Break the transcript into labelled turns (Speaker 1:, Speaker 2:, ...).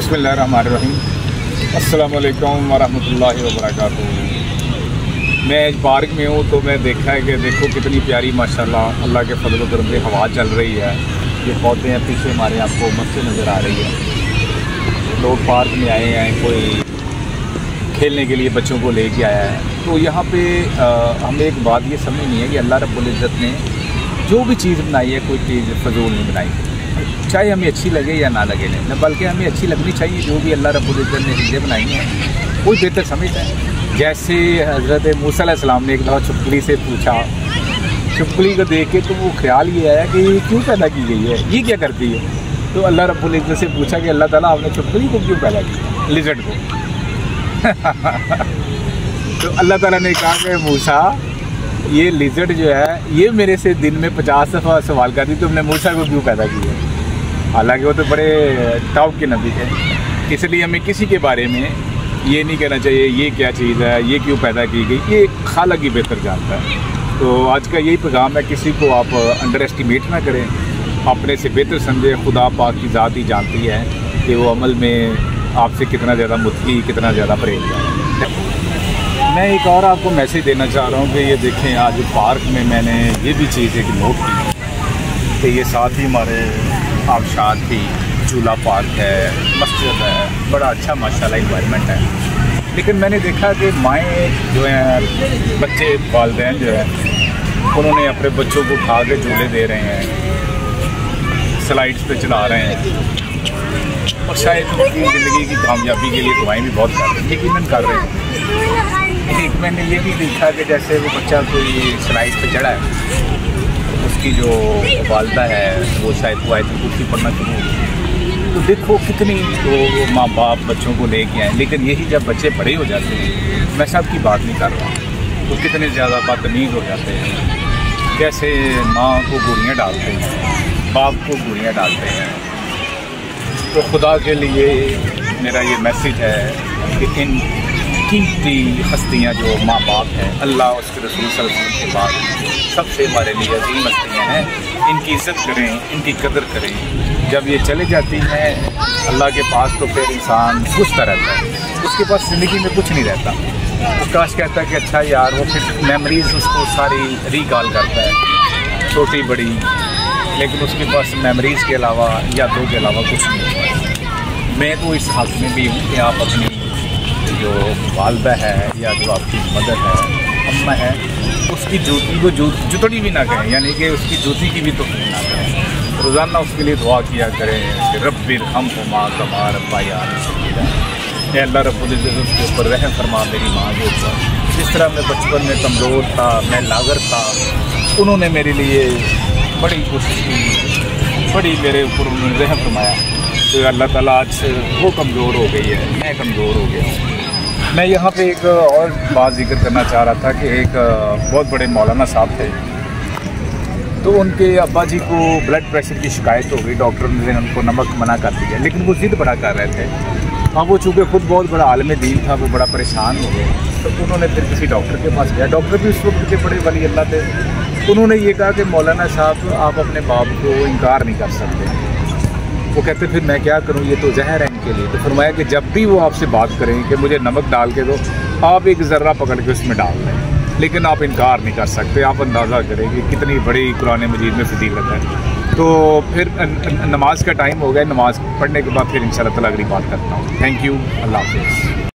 Speaker 1: बिस्मिल्लाहिर्रहमानिर्रहीम। अस्सलाम वालेकुम वरहमतुल्लाहि वबरकातुहू। मैं पार्क में हूँ तो मैं देखा है कि देखो कितनी प्यारी माशाल्लाह अल्लाह के फजल करम से हवा चल रही है। ये पौधे हैं, पीछे हमारे आपको मस्जिद नज़र आ रही है। लोग पार्क में आए हैं, कोई खेलने के लिए बच्चों को लेके आया है। तो यहाँ पे हमें एक बात ये समझ नहीं है कि अल्लाह रब्बुल इज़्ज़त ने जो भी चीज़ बनाई है, कोई चीज़ फजूल नहीं बनाई, चाहे हमें अच्छी लगे या ना लगे नहीं, बल्कि हमें अच्छी लगनी चाहिए। जो भी अल्लाह रब्बुल इज़्ज़त ने चीज़ें बनाई हैं कोई बेहतर समझता है। जैसे हज़रत मूसा अलैहिस्सलाम ने एक दफ़ा छिपकली से पूछा, छिपकली को देख के तो वो ख्याल ये आया कि ये क्यों पैदा की गई है, ये क्या करती है। तो अल्लाह रब्बुल इज़्ज़त से पूछा कि अल्लाह ताला आपने छिपकली को क्यों पैदा किया, लिज़र्ड को। तो अल्लाह ताला ने कहा कि मूसा ये लिज़र्ड जो है ये मेरे से दिन में 50 दफ़ा सवाल करती, तुमने मूसा को क्यों पैदा किया। हालांकि वो तो बड़े टॉप के नबी थे, इसलिए हमें किसी के बारे में ये नहीं कहना चाहिए ये क्या चीज़ है, ये क्यों पैदा की गई, ये खालिक ही बेहतर जानता है। तो आज का यही पैगाम है, किसी को आप अंडर एस्टिमेट ना करें, अपने से बेहतर समझें। खुदा पाक की ज़ात ही जानती है कि वो अमल में आपसे कितना ज़्यादा मुत्की, कितना ज़्यादा परहेज है। मैं एक और आपको मैसेज देना चाह रहा हूँ कि ये देखें, आज पार्क में मैंने ये भी चीज़ एक नोट की कि ये साथ ही हमारे आबशार की झूला पार्क है, मस्जिद है, बड़ा अच्छा माशाल्लाह इन्वायरमेंट है। लेकिन मैंने देखा कि माएँ जो हैं, बच्चे वालिदैन जो है, उन्होंने अपने बच्चों को उठा के झूले दे रहे हैं, स्लाइड्स पे चला रहे हैं, और शायद उनकी ज़िंदगी की कामयाबी के लिए दुआएं भी बहुत कर रहे हैं, यकीनन कर रहे हैं। एक मैंने ये भी देखा कि जैसे वो बच्चा कोई स्लाइड पे चढ़ा है, उसकी जो वालिदा है वो शायद वो आयत कुर्सी पढ़ना शुरू हो, तो देखो कितनी तो माँ बाप बच्चों को लेके आए। लेकिन यही जब बच्चे बड़े हो जाते हैं, मैं सबकी बात नहीं कर रहा, तो कितने ज़्यादा बदतमीज़ हो जाते हैं, कैसे माँ को गोलियाँ डालते हैं, बाप को गोलियाँ डालते हैं। तो खुदा के लिए मेरा ये मैसेज है कि इन कीमती हस्तियाँ जो माँ बाप हैं, अल्लाह उसके रसूल सल्लल्लाहु अलैहि वसल्लम के बाद सबसे हमारे लिए अजीम हस्तियाँ हैं, इनकी इज़्ज़त करें, इनकी कदर करें। जब ये चले जाती हैं अल्लाह के पास तो फिर इंसान सोचता रहता है, उसके पास ज़िंदगी में कुछ नहीं रहता। वो काश कहता है कि अच्छा यार, वो फिर मेमोरीज़ उसको सारी रिकॉल करता है, छोटी बड़ी, लेकिन उसके पास मेमोरीज़ के अलावा, यादों के अलावा कुछ नहीं होता। मैं तो इस हाथ में भी हूँ कि आप अपनी जो वालिदा है या जो आपकी मदर है, अम्मा है, उसकी जूती को जुतड़ी भी ना कहें, यानी कि उसकी जूती की भी तो ना करें। रोज़ाना उसके लिए दुआ किया करें कि रब्बिर हमहुमा कमा रब्बयानी सगीरा, अल्लाह रब्बुल इज़्ज़त उसके ऊपर रहम फरमा, मेरी माँ के ऊपर। जिस तरह मैं बचपन में कमज़ोर था, मैं लागर था, उन्होंने मेरे लिए बड़ी कोशिश की, बड़ी मेरे ऊपर उन्होंने रहम फरमाया। तो अल्लाह ताला आज वो कमज़ोर हो गई है, मैं कमज़ोर हो गया। मैं यहाँ पे एक और बात जिक्र करना चाह रहा था कि एक बहुत बड़े मौलाना साहब थे, तो उनके अब्बा जी को ब्लड प्रेशर की शिकायत हो गई। डॉक्टर ने उनको नमक मना कर दिया, लेकिन वो ज़िद बड़ा कर रहे थे। हाँ, वो चूँकि खुद बहुत बड़ा आलिम दीन था, वो बड़ा परेशान हो गए, तो उन्होंने फिर किसी डॉक्टर के पास गया। डॉक्टर भी उस वक्त के बड़े वली अल्लाह थे। उन्होंने ये कहा कि मौलाना साहब, आप अपने बाप को इनकार नहीं कर सकते। वो कहते फिर मैं क्या करूं, ये तो जहर है इनके लिए। तो फरमाया कि जब भी वो आपसे बात करें कि मुझे नमक डाल के दो, आप एक ज़र्रा पकड़ के उसमें डाल दें, लेकिन आप इनकार नहीं कर सकते। आप अंदाज़ा करें कि कितनी बड़ी कुरान मजीद में फजीलत है। तो फिर नमाज का टाइम हो गया, नमाज पढ़ने के बाद फिर इंशाअल्लाह ताला अगली बात करता हूँ। थैंक यू, अल्लाह हाफ़िज़।